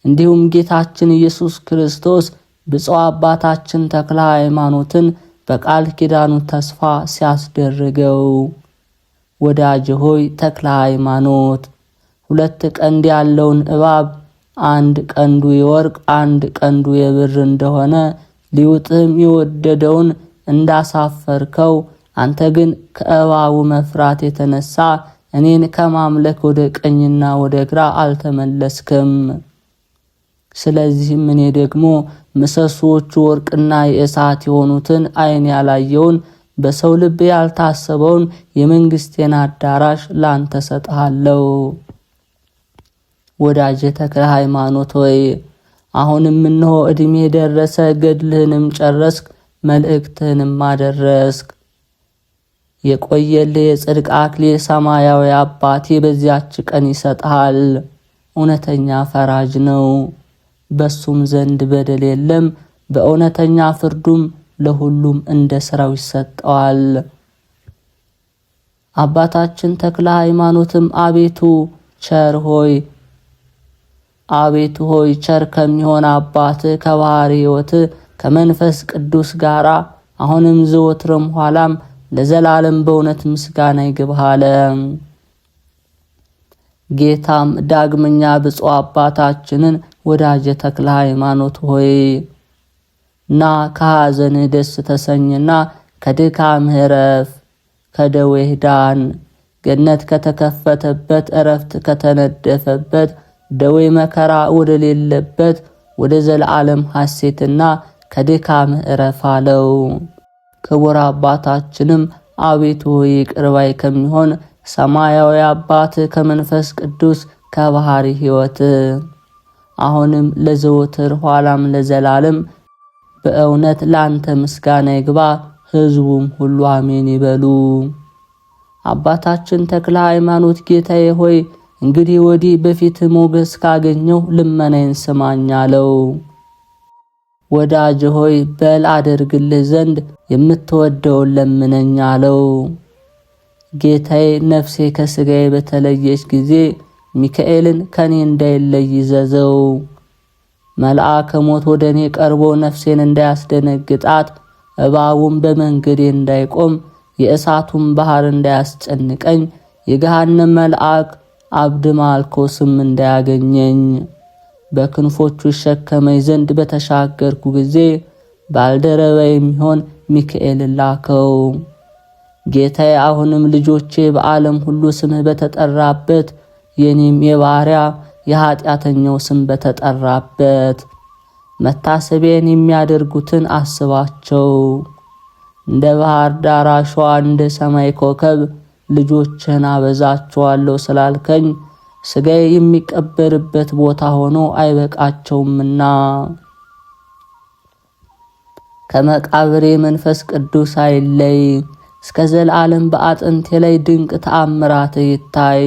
እንዲሁም ጌታችን ኢየሱስ ክርስቶስ ብፁዕ አባታችን ተክለ ሃይማኖትን በቃል ኪዳኑ ተስፋ ሲያስደርገው፣ ወዳጅ ሆይ ተክለ ሃይማኖት ሁለት ቀንድ ያለውን እባብ አንድ ቀንዱ የወርቅ አንድ ቀንዱ የብር እንደሆነ ሊውጥም የወደደውን እንዳሳፈርከው አንተ ግን ከእባቡ መፍራት የተነሳ እኔን ከማምለክ ወደ ቀኝና ወደ ግራ አልተመለስክም። ስለዚህም እኔ ደግሞ ምሰሶቹ ወርቅና የእሳት የሆኑትን ዓይን ያላየውን በሰው ልብ ያልታሰበውን የመንግስቴን አዳራሽ ላንተ ሰጥሃለሁ። ወዳጄ ተክለ ሃይማኖት ሆይ አሁንም እነሆ ዕድሜ ደረሰ፣ ገድልህንም ጨረስክ፣ መልእክትህንም አደረስክ። የቆየልህ የጽድቅ አክሊል ሰማያዊ አባቴ በዚያች ቀን ይሰጥሃል። እውነተኛ ፈራጅ ነው፣ በሱም ዘንድ በደል የለም። በእውነተኛ ፍርዱም ለሁሉም እንደ ሥራው ይሰጠዋል። አባታችን ተክለ ሃይማኖትም አቤቱ ሆይ ቸር ከሚሆን አባትህ ከባሕሪ ሕይወትህ ከመንፈስ ቅዱስ ጋር አሁንም ዘወትርም ኋላም ለዘላለም በእውነት ምስጋና ይግባህ አለ። ጌታም ዳግመኛ ብፁዕ አባታችንን ወዳጄ ተክለ ሃይማኖት ሆይ ና ከሐዘንህ ደስ ተሰኝና ከድካምህ ዕረፍ፣ ከደዌህ ዳን፣ ገነት ከተከፈተበት ዕረፍት ከተነደፈበት ደዌ መከራ ወደ ሌለበት ወደ ዘላለም ሐሴትና ከድካምህ ዕረፍ አለው። ክቡር አባታችንም አቤቱ ይቅር ባይ ከሚሆን ሰማያዊ አባትህ ከመንፈስ ቅዱስ ከባሕሪ ሕይወትህ አሁንም ለዘወትር ኋላም ለዘላለም በእውነት ላንተ ምስጋና ይግባ። ሕዝቡም ሁሉ አሜን ይበሉ። አባታችን ተክለ ሃይማኖት ጌታዬ ሆይ እንግዲህ ወዲህ በፊት ሞገስ ካገኘው ልመናዬን ስማኝ አለው። ወዳጅ ሆይ በል አደርግልህ ዘንድ የምትወደውን ለምነኝ አለው። ጌታዬ ነፍሴ ከሥጋዬ በተለየች ጊዜ ሚካኤልን ከኔ እንዳይለይ ዘዘው። መልአከ ሞት ወደ እኔ ቀርቦ ነፍሴን እንዳያስደነግጣት፣ እባቡም በመንገዴ እንዳይቆም፣ የእሳቱም ባህር እንዳያስጨንቀኝ፣ የገሃነም መልአክ አብድማልኮስም እንዳያገኘኝ በክንፎቹ ይሸከመኝ ዘንድ በተሻገርኩ ጊዜ ባልደረባ የሚሆን ሚካኤል ላከው። ጌታዬ አሁንም ልጆቼ በዓለም ሁሉ ስምህ በተጠራበት የኔም የባሪያ የኃጢአተኛው ስም በተጠራበት መታሰቢያን የሚያደርጉትን አስባቸው። እንደ ባህር ዳር አሸዋ እንደ ሰማይ ኮከብ ልጆችህን አበዛቸዋለሁ ስላልከኝ ሥጋዬ የሚቀበርበት ቦታ ሆኖ አይበቃቸውምና ከመቃብሬ መንፈስ ቅዱስ አይለይ፣ እስከ ዘላለም በአጥንቴ ላይ ድንቅ ተአምራት ይታይ።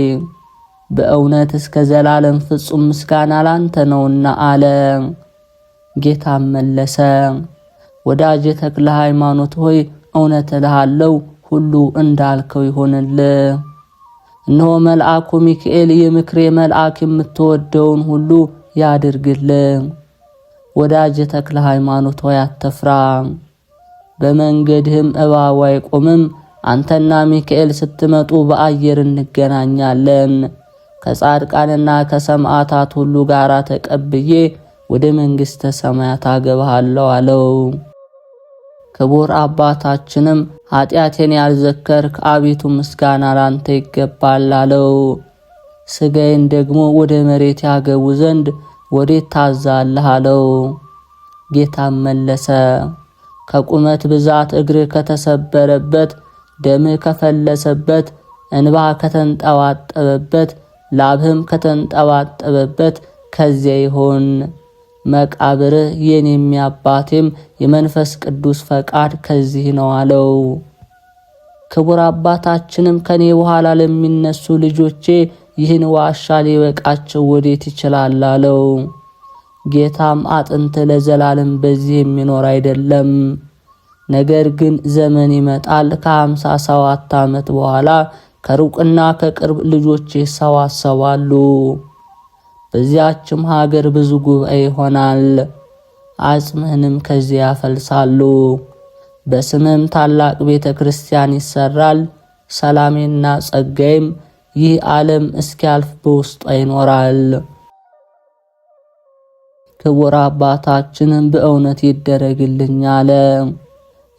በእውነት እስከ ዘላለም ፍጹም ምስጋና ላንተ ነውና አለ። ጌታም መለሰ፣ ወዳጄ ተክለ ሃይማኖት ሆይ እውነት እልሃለሁ ሁሉ እንዳልከው ይሆንልህ። እነሆ መልአኩ ሚካኤል የምክሬ መልአክ የምትወደውን ሁሉ ያድርግልህ። ወዳጄ ተክለ ሃይማኖት ሆይ አትፍራ። በመንገድህም እባቡ አይቆምም። አንተና ሚካኤል ስትመጡ በአየር እንገናኛለን። ከጻድቃንና ከሰማዕታት ሁሉ ጋር ተቀብዬ ወደ መንግሥተ ሰማያት አገባሃለሁ አለው። ክቡር አባታችንም ኃጢአቴን ያልዘከርክ አቤቱ ምስጋና ላንተ ይገባል አለው። ሥጋዬን ደግሞ ወደ መሬት ያገቡ ዘንድ ወዴት ታዛለህ አለው። ጌታም መለሰ፣ ከቁመት ብዛት እግር ከተሰበረበት፣ ደም ከፈለሰበት፣ እንባ ከተንጠባጠበበት፣ ላብህም ከተንጠባጠበበት ከዚያ ይሆን። መቃብርህ የኔም የአባቴም የመንፈስ ቅዱስ ፈቃድ ከዚህ ነው አለው። ክቡር አባታችንም ከኔ በኋላ ለሚነሱ ልጆቼ ይህን ዋሻ ሊበቃቸው ወዴት ይችላል አለው። ጌታም አጥንት ለዘላለም በዚህ የሚኖር አይደለም፣ ነገር ግን ዘመን ይመጣል፣ ከ57 ዓመት በኋላ ከሩቅና ከቅርብ ልጆቼ ይሰባሰባሉ። በዚያችም ሀገር ብዙ ጉባኤ ይሆናል። አጽምህንም ከዚያ ያፈልሳሉ። በስምም ታላቅ ቤተ ክርስቲያን ይሰራል። ሰላሜና ጸጋይም ይህ ዓለም እስኪያልፍ በውስጧ ይኖራል። ክቡር አባታችንም በእውነት ይደረግልኝ አለ።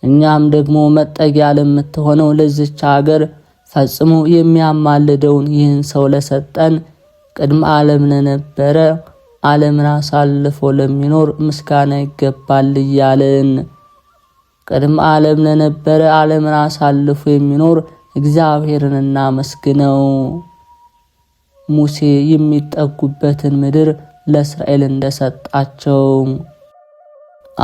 እኛም ደግሞ መጠጊያ ለምትሆነው ለዚች ሀገር ፈጽሞ የሚያማልደውን ይህን ሰው ለሰጠን ቅድመ ዓለም ለነበረ ዓለምን አሳልፎ ለሚኖር ምስጋና ይገባል እያልን ቅድመ ዓለም ለነበረ ዓለምን አሳልፎ የሚኖር እግዚአብሔርን እናመስግነው። ሙሴ የሚጠጉበትን ምድር ለእስራኤል እንደሰጣቸው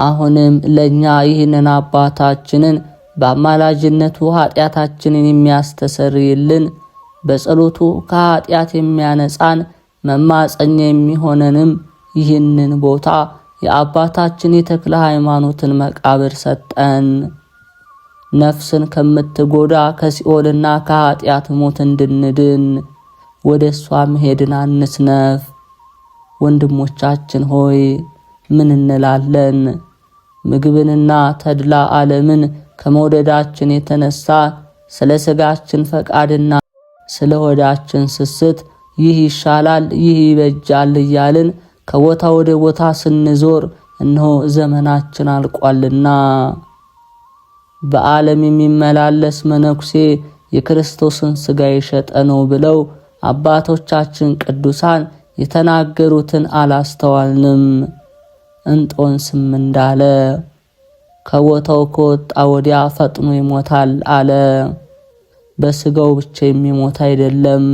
አሁንም ለኛ ይህንን አባታችንን በአማላጅነቱ ኃጢአታችንን የሚያስተሰርይልን በጸሎቱ ከኃጢአት የሚያነጻን መማፀኛ የሚሆነንም ይህንን ቦታ የአባታችን የተክለ ሃይማኖትን መቃብር ሰጠን። ነፍስን ከምትጎዳ ከሲኦልና ከኃጢአት ሞት እንድንድን ወደ እሷ መሄድን አንስነፍ። ወንድሞቻችን ሆይ ምን እንላለን? ምግብንና ተድላ ዓለምን ከመውደዳችን የተነሳ ስለ ሥጋችን ፈቃድና ስለ ሆዳችን ስስት ይህ ይሻላል፣ ይህ ይበጃል እያልን ከቦታ ወደ ቦታ ስንዞር እነሆ ዘመናችን አልቋልና። በዓለም የሚመላለስ መነኩሴ የክርስቶስን ሥጋ የሸጠ ነው ብለው አባቶቻችን ቅዱሳን የተናገሩትን አላስተዋልንም። እንጦንስም እንዳለ ከቦታው ከወጣ ወዲያ ፈጥኖ ይሞታል አለ። በሥጋው ብቻ የሚሞት አይደለም፣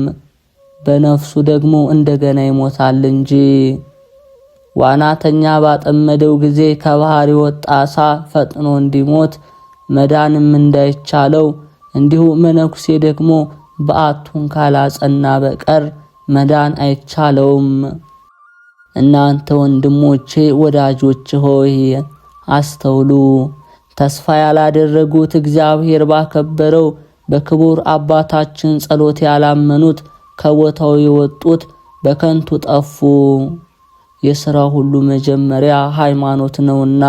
በነፍሱ ደግሞ እንደገና ይሞታል እንጂ። ዋናተኛ ባጠመደው ጊዜ ከባህር የወጣ ዓሣ ፈጥኖ እንዲሞት መዳንም እንዳይቻለው እንዲሁ መነኩሴ ደግሞ በዓቱን ካላጸና በቀር መዳን አይቻለውም። እናንተ ወንድሞቼ ወዳጆች ሆይ አስተውሉ። ተስፋ ያላደረጉት እግዚአብሔር ባከበረው በክቡር አባታችን ጸሎት ያላመኑት ከቦታው የወጡት በከንቱ ጠፉ። የሥራ ሁሉ መጀመሪያ ሃይማኖት ነውና።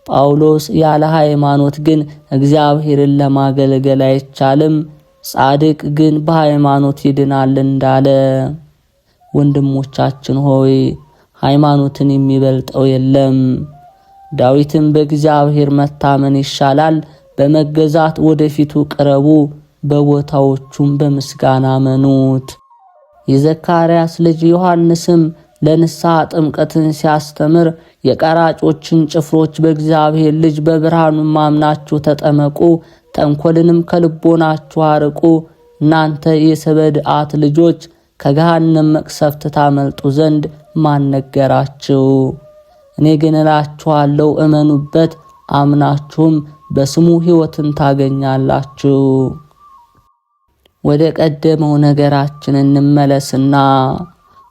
ጳውሎስ ያለ ሃይማኖት ግን እግዚአብሔርን ለማገልገል አይቻልም፣ ጻድቅ ግን በሃይማኖት ይድናል እንዳለ። ወንድሞቻችን ሆይ ሃይማኖትን የሚበልጠው የለም። ዳዊትም በእግዚአብሔር መታመን ይሻላል፣ በመገዛት ወደፊቱ ቅረቡ፣ በቦታዎቹም በምስጋና መኑት። የዘካርያስ ልጅ ዮሐንስም ለንስሐ ጥምቀትን ሲያስተምር የቀራጮችን ጭፍሮች በእግዚአብሔር ልጅ በብርሃኑ ማምናችሁ ተጠመቁ፣ ተንኮልንም ከልቦናችሁ አርቁ፣ እናንተ የሰበድአት ልጆች ከገሃነም መቅሰፍት ታመልጡ ዘንድ ማን ነገራችሁ? እኔ ግን እላችኋለሁ እመኑበት፣ አምናችሁም በስሙ ሕይወትን ታገኛላችሁ። ወደ ቀደመው ነገራችን እንመለስና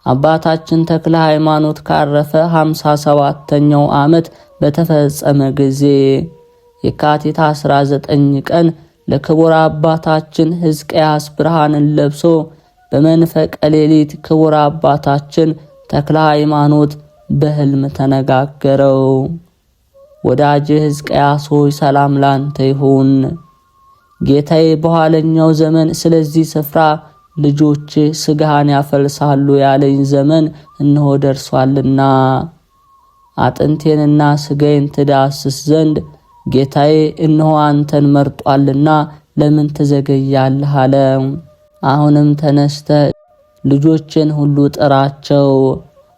አባታችን ተክለ ሃይማኖት ካረፈ 57ኛው ዓመት በተፈጸመ ጊዜ የካቲት 19 ቀን ለክቡር አባታችን ሕዝቅያስ ብርሃንን ለብሶ በመንፈቀ ሌሊት ክቡር አባታችን ተክለ ሃይማኖት በሕልም ተነጋገረው። ወዳጄ ሕዝቅያስ ሆይ ሰላም ላንተ ይሁን። ጌታዬ በኋለኛው ዘመን ስለዚህ ስፍራ ልጆች ስጋህን ያፈልሳሉ ያለኝ ዘመን እነሆ ደርሷልና አጥንቴንና ስጋዬን ትዳስስ ዘንድ ጌታዬ እነሆ አንተን መርጧልና ለምን ትዘገያለህ አለ። አሁንም ተነስተ ልጆችን ሁሉ ጥራቸው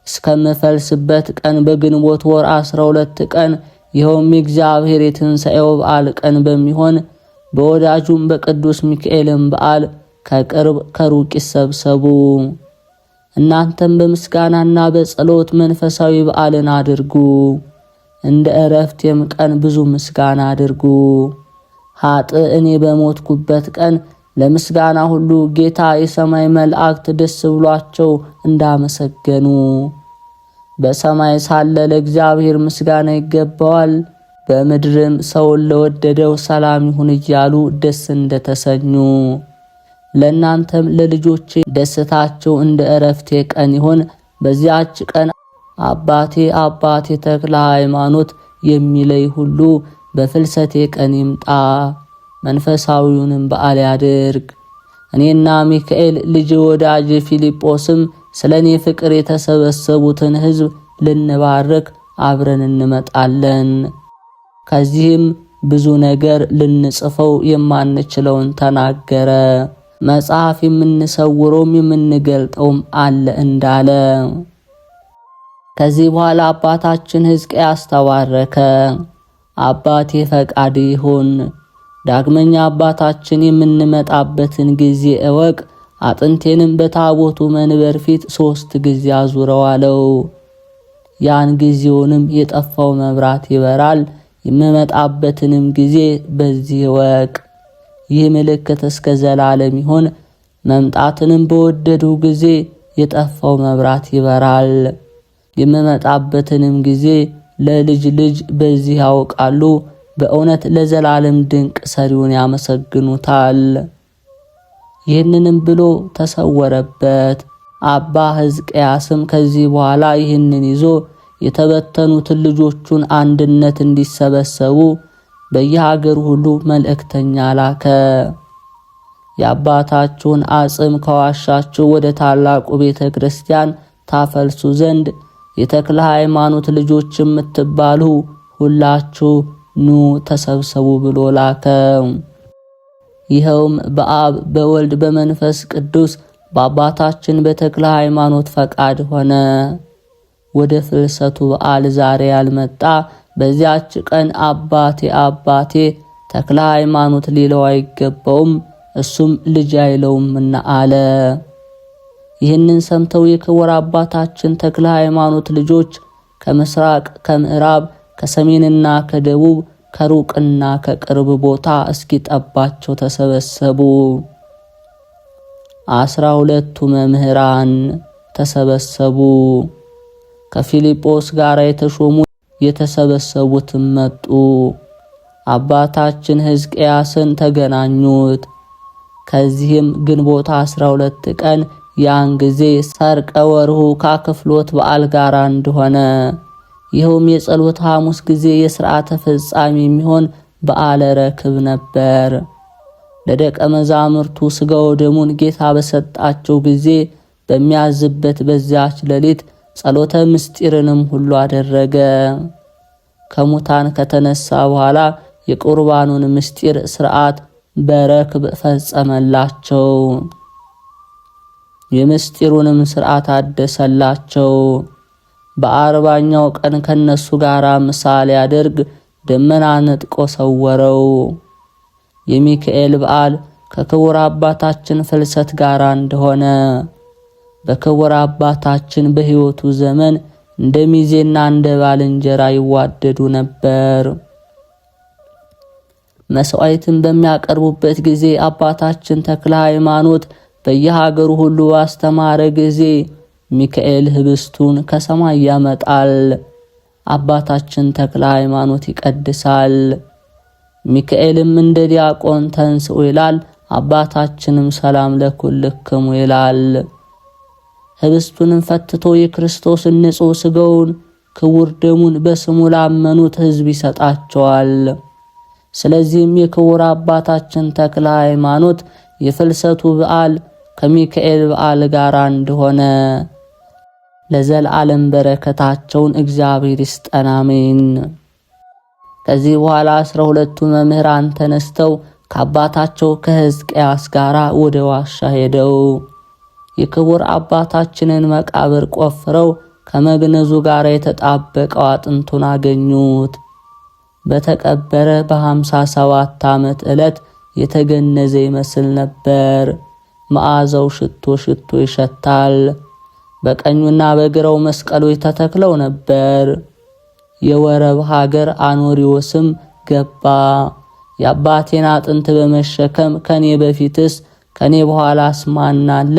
እስከምፈልስበት ቀን በግንቦት ወር 12 ቀን ይኸውም የእግዚአብሔር የትንሣኤው በዓል ቀን በሚሆን በወዳጁም በቅዱስ ሚካኤልም በዓል ከቅርብ ከሩቅ ይሰብሰቡ። እናንተም በምስጋናና በጸሎት መንፈሳዊ በዓልን አድርጉ። እንደ ዕረፍቴም ቀን ብዙ ምስጋና አድርጉ። እኔ በሞትኩበት ቀን ለምስጋና ሁሉ ጌታ የሰማይ መላእክት ደስ ብሏቸው እንዳመሰገኑ በሰማይ ሳለ ለእግዚአብሔር ምስጋና ይገባዋል፣ በምድርም ሰውን ለወደደው ሰላም ይሁን እያሉ ደስ እንደተሰኙ ለእናንተም ለልጆቼ ደስታቸው እንደ ዕረፍቴ ቀን ይሁን። በዚያች ቀን አባቴ አባቴ ተክለ ሃይማኖት የሚለይ ሁሉ በፍልሰቴ ቀን ይምጣ፣ መንፈሳዊውንም በዓል ያድርግ። እኔና ሚካኤል ልጅ ወዳጅ ፊልጶስም ስለኔ ፍቅር የተሰበሰቡትን ሕዝብ ልንባርክ አብረን እንመጣለን። ከዚህም ብዙ ነገር ልንጽፈው የማንችለውን ተናገረ። መጽሐፍ የምንሰውረውም የምንገልጠውም አለ እንዳለ። ከዚህ በኋላ አባታችን ሕዝቅያስ ተባረከ። አባቴ ፈቃድ ይሁን። ዳግመኛ አባታችን የምንመጣበትን ጊዜ እወቅ፣ አጥንቴንም በታቦቱ መንበር ፊት 3 ጊዜ አዙረው አለው። ያን ጊዜውንም የጠፋው መብራት ይበራል፣ የምመጣበትንም ጊዜ በዚህ እወቅ። ይህ ምልክት እስከ ዘላለም ይሁን። መምጣትንም በወደዱ ጊዜ የጠፋው መብራት ይበራል፣ የምመጣበትንም ጊዜ ለልጅ ልጅ በዚህ ያውቃሉ። በእውነት ለዘላለም ድንቅ ሰሪውን ያመሰግኑታል። ይህንንም ብሎ ተሰወረበት። አባ ሕዝቅያስም ከዚህ በኋላ ይህንን ይዞ የተበተኑትን ልጆቹን አንድነት እንዲሰበሰቡ በየሀገሩ ሁሉ መልእክተኛ ላከ። የአባታችሁን አጽም ከዋሻችሁ ወደ ታላቁ ቤተ ክርስቲያን ታፈልሱ ዘንድ የተክለ ሃይማኖት ልጆች የምትባሉ ሁላችሁ ኑ ተሰብሰቡ ብሎ ላከ። ይኸውም በአብ በወልድ በመንፈስ ቅዱስ በአባታችን በተክለ ሃይማኖት ፈቃድ ሆነ። ወደ ፍልሰቱ በዓል ዛሬ ያልመጣ በዚያች ቀን አባቴ አባቴ ተክለ ሃይማኖት ሊለው አይገባውም፣ እሱም ልጅ አይለውምና አለ። ይህንን ሰምተው የክቡር አባታችን ተክለ ሃይማኖት ልጆች ከምስራቅ ከምዕራብ ከሰሜንና ከደቡብ ከሩቅና ከቅርብ ቦታ እስኪጠባቸው ተሰበሰቡ። 12ቱ መምህራን ተሰበሰቡ። ከፊልጶስ ጋር የተሾሙ የተሰበሰቡትም መጡ። አባታችን ሕዝቅያስን ተገናኙት። ከዚህም ግንቦት 12 ቀን ያን ጊዜ ሰርቀ ወርሁ ከክፍሎት በዓል ጋር እንደሆነ ይኸውም የጸሎት ሐሙስ ጊዜ የሥርዓተ ፍጻሜ የሚሆን በዓለ ረክብ ነበር። ለደቀ መዛሙርቱ ሥጋው ደሙን ጌታ በሰጣቸው ጊዜ በሚያዝበት በዚያች ሌሊት ጸሎተ ምስጢርንም ሁሉ አደረገ። ከሙታን ከተነሳ በኋላ የቁርባኑን ምስጢር ሥርዓት በረክብ ፈጸመላቸው። የምስጢሩንም ሥርዓት አደሰላቸው። በ40ኛው ቀን ከነሱ ጋር ምሳ ሊያደርግ ደመና ነጥቆ ሰወረው። የሚካኤል በዓል ከክቡር አባታችን ፍልሰት ጋር እንደሆነ በክቡር አባታችን በሕይወቱ ዘመን እንደ ሚዜና እንደ ባልንጀራ ይዋደዱ ነበር። መስዋዕትን በሚያቀርቡበት ጊዜ አባታችን ተክለ ሃይማኖት በየሀገሩ ሁሉ አስተማረ ጊዜ ሚካኤል ህብስቱን ከሰማይ ያመጣል፣ አባታችን ተክለ ሃይማኖት ይቀድሳል። ሚካኤልም እንደ ዲያቆን ተንሥኡ ይላል፣ አባታችንም ሰላም ለኩልክሙ ይላል። ህብስቱንም ፈትቶ የክርስቶስን ንጹሕ ሥጋውን ክቡር ደሙን በስሙ ላመኑት ሕዝብ ይሰጣቸዋል። ስለዚህም የክቡር አባታችን ተክለ ሃይማኖት የፍልሰቱ በዓል ከሚካኤል በዓል ጋር እንደሆነ ለዘላለም በረከታቸውን እግዚአብሔር ይስጠን፣ አሜን። ከዚህ በኋላ 12ቱ መምህራን ተነስተው ከአባታቸው ከሕዝቅያስ ጋር ወደ ዋሻ ሄደው የክቡር አባታችንን መቃብር ቆፍረው ከመግነዙ ጋር የተጣበቀው አጥንቱን አገኙት። በተቀበረ በ57 ዓመት ዕለት የተገነዘ ይመስል ነበር። መዓዛው ሽቶ ይሸታል። በቀኙና በግራው መስቀሎች ተተክለው ነበር። የወረብ ሀገር አኖሪዎስም ገባ። የአባቴን አጥንት በመሸከም ከኔ በፊትስ ከኔ በኋላስ ማን አለ?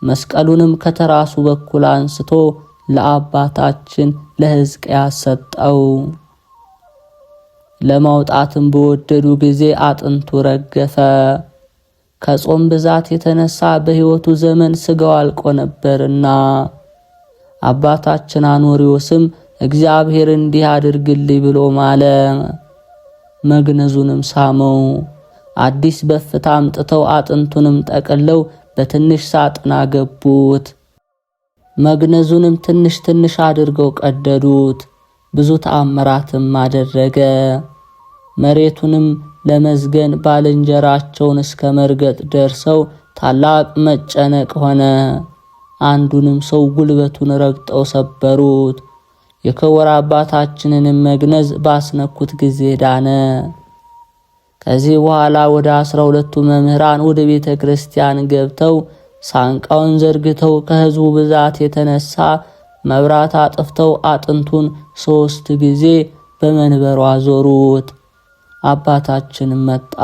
መስቀሉንም ከተራሱ በኩል አንስቶ ለአባታችን ለሕዝቅያስ ሰጠው። ለማውጣትም በወደዱ ጊዜ አጥንቱ ረገፈ። ከጾም ብዛት የተነሳ በሕይወቱ ዘመን ሥጋው አልቆ ነበርና አባታችን አኖሪዎስም እግዚአብሔር እንዲህ አድርግልኝ ብሎ ማለ። መግነዙንም ሳመው። አዲስ በፍታ አምጥተው አጥንቱንም ጠቅለው በትንሽ ሳጥን አገቡት። መግነዙንም ትንሽ ትንሽ አድርገው ቀደዱት። ብዙ ተአምራትም አደረገ። መሬቱንም ለመዝገን ባልንጀራቸውን እስከ መርገጥ ደርሰው ታላቅ መጨነቅ ሆነ። አንዱንም ሰው ጉልበቱን ረግጠው ሰበሩት። የክቡር አባታችንንም መግነዝ ባስነኩት ጊዜ ዳነ። ከዚህ በኋላ ወደ 12ቱ መምህራን ወደ ቤተ ክርስቲያን ገብተው ሳንቃውን ዘርግተው ከሕዝቡ ብዛት የተነሳ መብራት አጥፍተው አጥንቱን 3 ጊዜ በመንበሩ አዞሩት። አባታችንም መጣ፣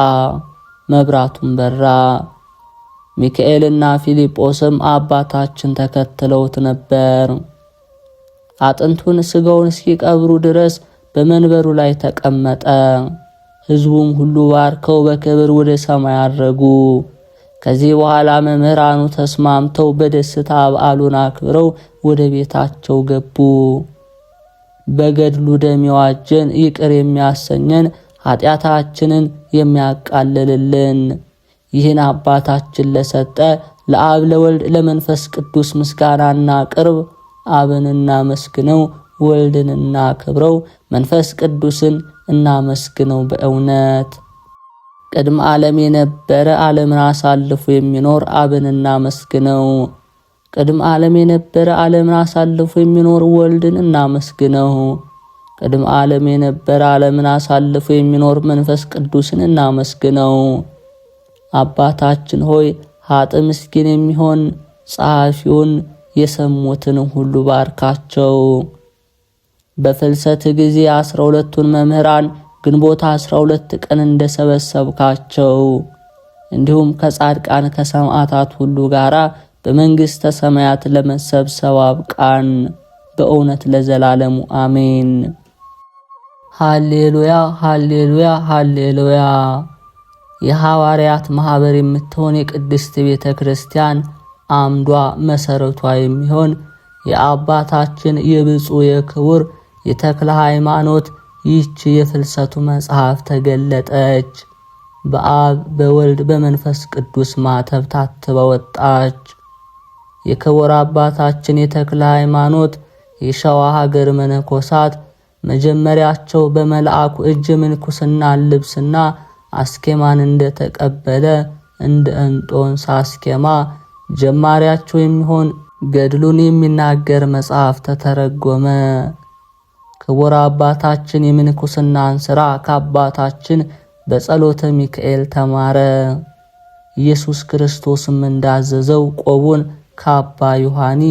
መብራቱን በራ። ሚካኤልና ፊልጶስም አባታችን ተከትለውት ነበር። አጥንቱን ሥጋውን እስኪቀብሩ ድረስ በመንበሩ ላይ ተቀመጠ። ሕዝቡም ሁሉ ባርከው በክብር ወደ ሰማይ አረጉ። ከዚህ በኋላ መምህራኑ ተስማምተው በደስታ በዓሉን አክብረው ወደ ቤታቸው ገቡ። በገድሉ ደም የዋጀን ይቅር የሚያሰኘን ኃጢአታችንን የሚያቃልልልን ይህን አባታችን ለሰጠ ለአብ ለወልድ ለመንፈስ ቅዱስ ምስጋናና ቅርብ አብን እናመስግነው፣ ወልድን እናክብረው፣ መንፈስ ቅዱስን እናመስግነው። በእውነት ቅድመ ዓለም የነበረ ዓለምን አሳልፎ የሚኖር አብን እናመስግነው። ቅድመ ዓለም የነበረ ዓለምን አሳልፎ የሚኖር ወልድን እናመስግነው። ቅድመ ዓለም የነበረ ዓለምን አሳልፎ የሚኖር መንፈስ ቅዱስን እናመስግነው። አባታችን ሆይ ኃጥእ ምስኪን የሚሆን ጸሐፊውን የሰሙትን ሁሉ ባርካቸው። በፍልሰት ጊዜ 12ቱን መምህራን ግንቦት 12 ቀን እንደሰበሰብካቸው እንዲሁም ከጻድቃን ከሰማዕታት ሁሉ ጋራ በመንግሥተ ሰማያት ለመሰብሰብ አብቃን። በእውነት ለዘላለሙ አሜን። ሃሌሉያ ሃሌሉያ ሃሌሉያ። የሐዋርያት ማህበር የምትሆን የቅድስት ቤተ ክርስቲያን አምዷ መሰረቷ የሚሆን የአባታችን የብፁዕ የክቡር የተክለ ሃይማኖት ይህች የፍልሰቱ መጽሐፍ ተገለጠች። በአብ በወልድ በመንፈስ ቅዱስ ማተብ ታትባ ወጣች። የክቡር አባታችን የተክለ ሃይማኖት የሸዋ ሀገር መነኮሳት መጀመሪያቸው በመልአኩ እጅ ምንኩስና ልብስና አስኬማን እንደተቀበለ እንደ እንጦንስ አስኬማ ጀማሪያቸው የሚሆን ገድሉን የሚናገር መጽሐፍ ተተረጎመ። ክቡር አባታችን የምንኩስናን ሥራ ከአባታችን በጸሎተ ሚካኤል ተማረ። ኢየሱስ ክርስቶስም እንዳዘዘው ቆቡን ከአባ ዮሐኒ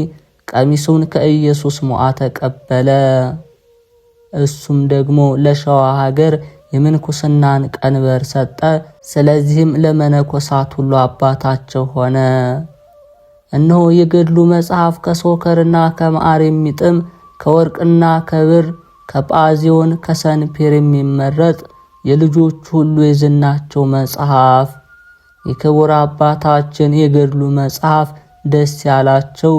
ቀሚሱን ከኢየሱስ ሞዓ ተቀበለ። እሱም ደግሞ ለሸዋ ሀገር የምንኩስናን ቀንበር ሰጠ። ስለዚህም ለመነኮሳት ሁሉ አባታቸው ሆነ። እነሆ የገድሉ መጽሐፍ ከሶከርና ከማዕር የሚጥም ከወርቅና ከብር ከጳዚዮን ከሰንፔር የሚመረጥ የልጆቹ ሁሉ የዝናቸው መጽሐፍ። የክቡር አባታችን የገድሉ መጽሐፍ ደስ ያላቸው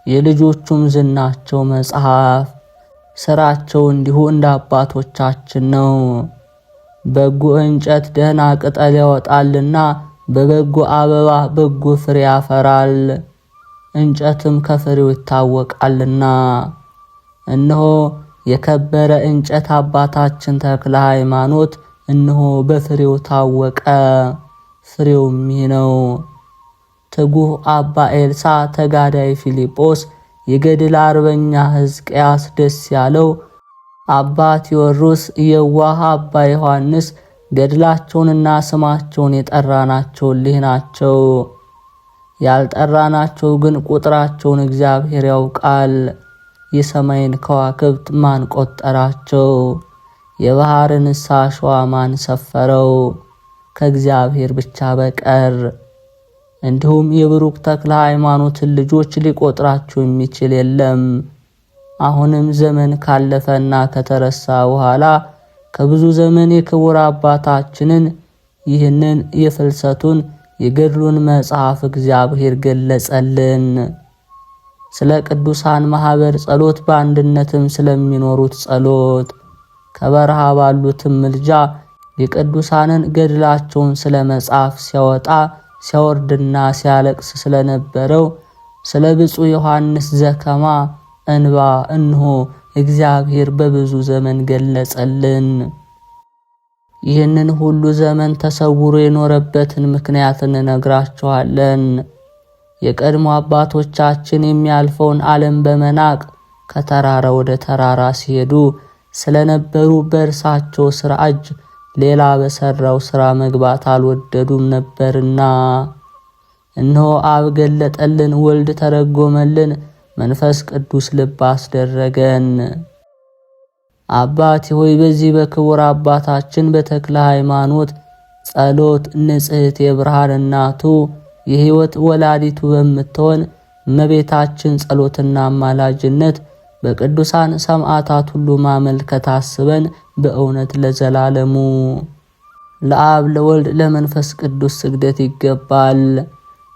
የልጆቹም ዝናቸው መጽሐፍ። ስራቸው እንዲሁ እንደ አባቶቻችን ነው። በጎ እንጨት ደህና ቅጠል ያወጣልና በበጎ አበባ በጎ ፍሬ ያፈራል፣ እንጨትም ከፍሬው ይታወቃልና። እነሆ የከበረ እንጨት አባታችን ተክለ ሃይማኖት እነሆ በፍሬው ታወቀ። ፍሬውም ይህ ነው። ትጉህ አባ ኤልሳ፣ ተጋዳይ ፊልጶስ፣ የገድል አርበኛ ሕዝቅያስ፣ ደስ ያለው አባ ቴዎድሮስ፣ የዋህ አባ ዮሐንስ ገድላቸውንና ስማቸውን የጠራናቸው እሊህ ናቸው። ያልጠራናቸው ግን ቁጥራቸውን እግዚአብሔር ያውቃል። የሰማይን ከዋክብት ማን ቆጠራቸው? የባህርን አሸዋ ማን ሰፈረው? ከእግዚአብሔር ብቻ በቀር። እንዲሁም የብሩክ ተክለ ሃይማኖትን ልጆች ሊቆጥራቸው የሚችል የለም። አሁንም ዘመን ካለፈና ከተረሳ በኋላ ከብዙ ዘመን የክቡር አባታችንን ይህንን የፍልሰቱን የገድሉን መጽሐፍ እግዚአብሔር ገለጸልን። ስለ ቅዱሳን ማህበር ጸሎት፣ በአንድነትም ስለሚኖሩት ጸሎት፣ ከበረሃ ባሉትም ምልጃ የቅዱሳንን ገድላቸውን ስለ መጽሐፍ ሲያወጣ ሲያወርድና ሲያለቅስ ስለነበረው ስለ ብፁዕ ዮሐንስ ዘከማ እንባ እንሆ እግዚአብሔር በብዙ ዘመን ገለጸልን። ይህንን ሁሉ ዘመን ተሰውሮ የኖረበትን ምክንያት እንነግራችኋለን። የቀድሞ አባቶቻችን የሚያልፈውን ዓለም በመናቅ ከተራራ ወደ ተራራ ሲሄዱ ስለነበሩ በእርሳቸው ሥራ እጅ ሌላ በሰራው ሥራ መግባት አልወደዱም ነበርና፣ እነሆ አብ ገለጠልን፣ ወልድ ተረጎመልን፣ መንፈስ ቅዱስ ልብ አስደረገን። አባቴ ሆይ በዚህ በክቡር አባታችን በተክለ ሃይማኖት ጸሎት ንጽሕት የብርሃን እናቱ የሕይወት ወላዲቱ በምትሆን እመቤታችን ጸሎትና አማላጅነት በቅዱሳን ሰማዕታት ሁሉ ማመልከት አስበን በእውነት ለዘላለሙ ለአብ ለወልድ ለመንፈስ ቅዱስ ስግደት ይገባል።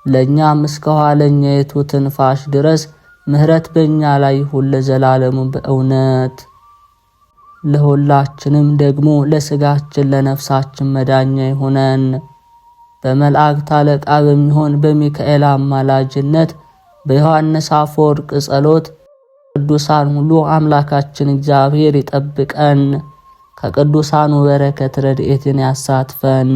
ለእኛም እስከ ኋለኛይቱ ትንፋሽ ድረስ ምሕረት በእኛ ላይ ይሁን ለዘላለሙ በእውነት። ለሁላችንም ደግሞ ለሥጋችን ለነፍሳችን መዳኛ ይሁነን። በመላእክት አለቃ በሚሆን በሚካኤል አማላጅነት በዮሐንስ አፈወርቅ ጸሎት ቅዱሳን ሁሉ አምላካችን እግዚአብሔር ይጠብቀን፣ ከቅዱሳኑ በረከት ረድኤትን ያሳትፈን።